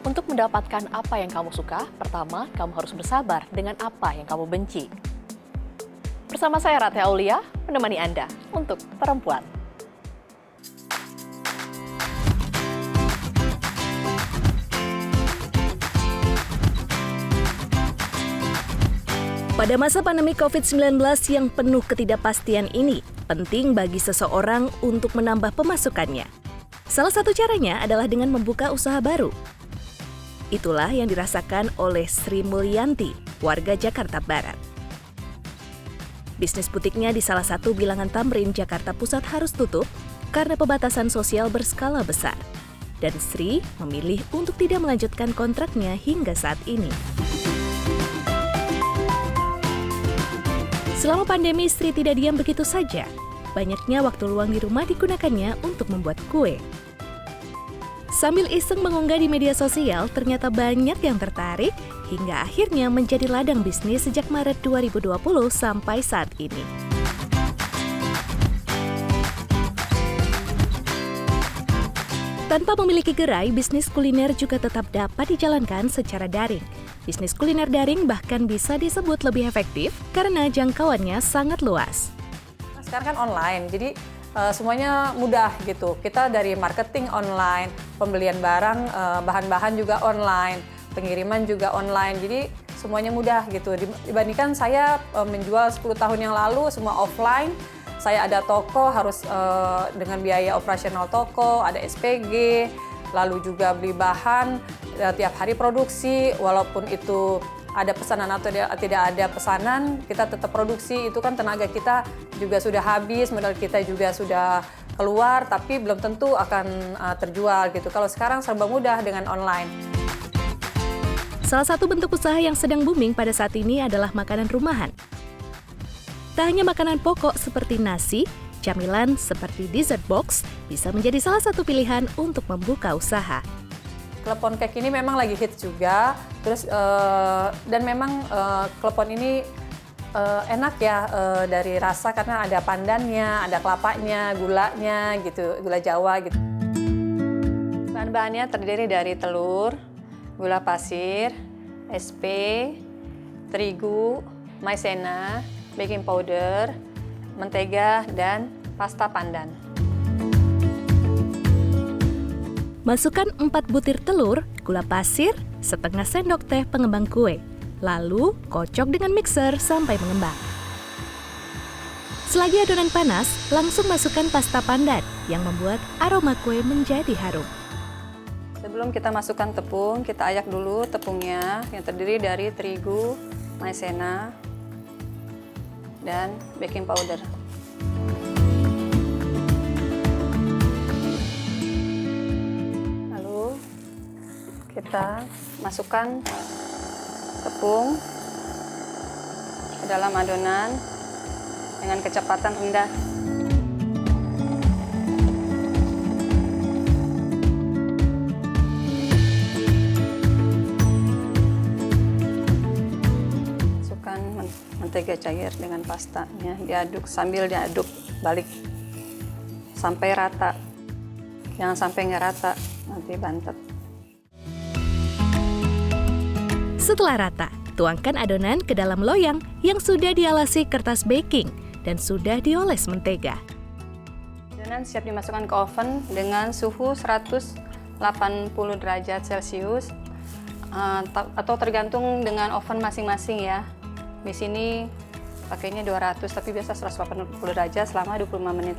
Untuk mendapatkan apa yang kamu suka, pertama kamu harus bersabar dengan apa yang kamu benci. Bersama saya Ratih Aulia, menemani Anda untuk Perempuan. Pada masa pandemi COVID-19 yang penuh ketidakpastian ini, penting bagi seseorang untuk menambah pemasukannya. Salah satu caranya adalah dengan membuka usaha baru. Itulah yang dirasakan oleh Sri Mulyanti, warga Jakarta Barat. Bisnis butiknya di salah satu bilangan Tamrin, Jakarta Pusat harus tutup karena pembatasan sosial berskala besar. Dan Sri memilih untuk tidak melanjutkan kontraknya hingga saat ini. Selama pandemi, Sri tidak diam begitu saja. Banyaknya waktu luang di rumah digunakannya untuk membuat kue. Sambil iseng mengunggah di media sosial, ternyata banyak yang tertarik hingga akhirnya menjadi ladang bisnis sejak Maret 2020 sampai saat ini. Tanpa memiliki gerai, bisnis kuliner juga tetap dapat dijalankan secara daring. Bisnis kuliner daring bahkan bisa disebut lebih efektif karena jangkauannya sangat luas. Sekarang kan online, jadi semuanya mudah gitu. Kita dari marketing online, pembelian barang, bahan-bahan juga online, pengiriman juga online. Jadi semuanya mudah gitu. Dibandingkan saya menjual 10 tahun yang lalu semua offline, saya ada toko harus dengan biaya operasional toko, ada SPG, lalu juga beli bahan tiap hari produksi, walaupun itu ada pesanan atau tidak ada pesanan, kita tetap produksi. Itu kan tenaga kita juga sudah habis, modal kita juga sudah keluar, tapi belum tentu akan terjual gitu. Kalau sekarang serba mudah dengan online. Salah satu bentuk usaha yang sedang booming pada saat ini adalah makanan rumahan. Tak hanya makanan pokok seperti nasi, camilan seperti dessert box bisa menjadi salah satu pilihan untuk membuka usaha. Klepon cake ini memang lagi hits juga, terus dan memang klepon ini enak ya dari rasa karena ada pandannya, ada kelapanya, gulanya gitu, gula Jawa gitu. Bahan-bahannya terdiri dari telur, gula pasir, SP, terigu, maizena, baking powder, mentega, dan pasta pandan. Masukkan 4 butir telur, gula pasir, setengah sendok teh pengembang kue. Lalu, kocok dengan mixer sampai mengembang. Selagi adonan panas, langsung masukkan pasta pandan yang membuat aroma kue menjadi harum. Sebelum kita masukkan tepung, kita ayak dulu tepungnya yang terdiri dari terigu, maizena, dan baking powder. Kita masukkan tepung ke dalam adonan dengan kecepatan rendah. Masukkan mentega cair dengan pastanya, diaduk sambil diaduk balik sampai rata. Jangan sampai nggak rata, nanti bantet. Setelah rata, tuangkan adonan ke dalam loyang yang sudah dialasi kertas baking dan sudah dioles mentega. Adonan siap dimasukkan ke oven dengan suhu 180 derajat Celcius atau tergantung dengan oven masing-masing ya. Di sini pakainya 200 tapi biasa 180 derajat selama 25 menit.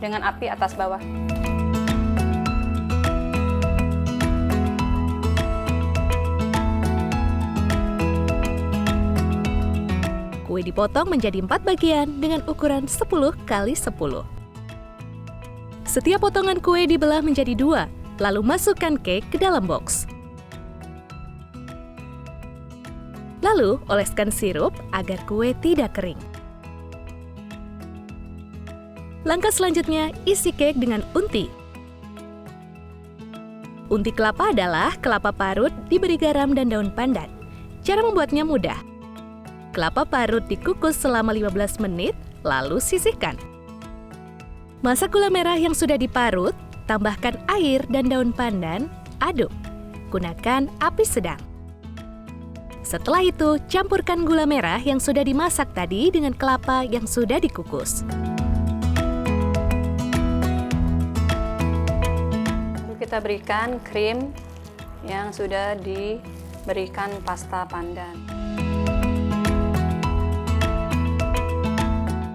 Dengan api atas bawah. Kue dipotong menjadi 4 bagian dengan ukuran 10 x 10. Setiap potongan kue dibelah menjadi 2, lalu masukkan cake ke dalam box. Lalu, oleskan sirup agar kue tidak kering. Langkah selanjutnya, isi cake dengan unti. Unti kelapa adalah kelapa parut diberi garam dan daun pandan. Cara membuatnya mudah. Kelapa parut dikukus selama 15 menit, lalu sisihkan. Masak gula merah yang sudah diparut, tambahkan air dan daun pandan, aduk. gunakan api sedang. Setelah itu, campurkan gula merah yang sudah dimasak tadi dengan kelapa yang sudah dikukus. Lalu kita berikan krim yang sudah diberikan pasta pandan.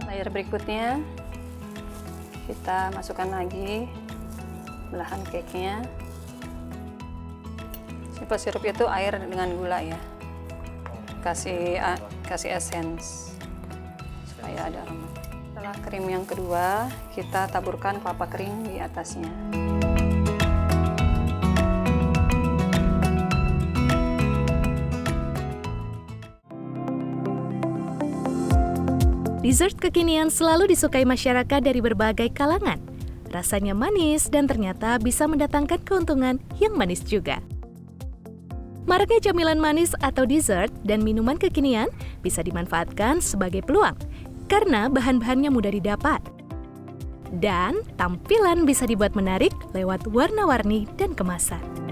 Layer berikutnya, kita masukkan lagi belahan cake-nya. Simple syrup itu air dengan gula ya. Kasih essence supaya ada aroma. Setelah krim yang kedua, kita taburkan kelapa kering di atasnya. Dessert kekinian selalu disukai masyarakat dari berbagai kalangan. Rasanya manis dan ternyata bisa mendatangkan keuntungan yang manis juga. Maraknya camilan manis atau dessert dan minuman kekinian bisa dimanfaatkan sebagai peluang karena bahan-bahannya mudah didapat. Dan tampilan bisa dibuat menarik lewat warna-warni dan kemasan.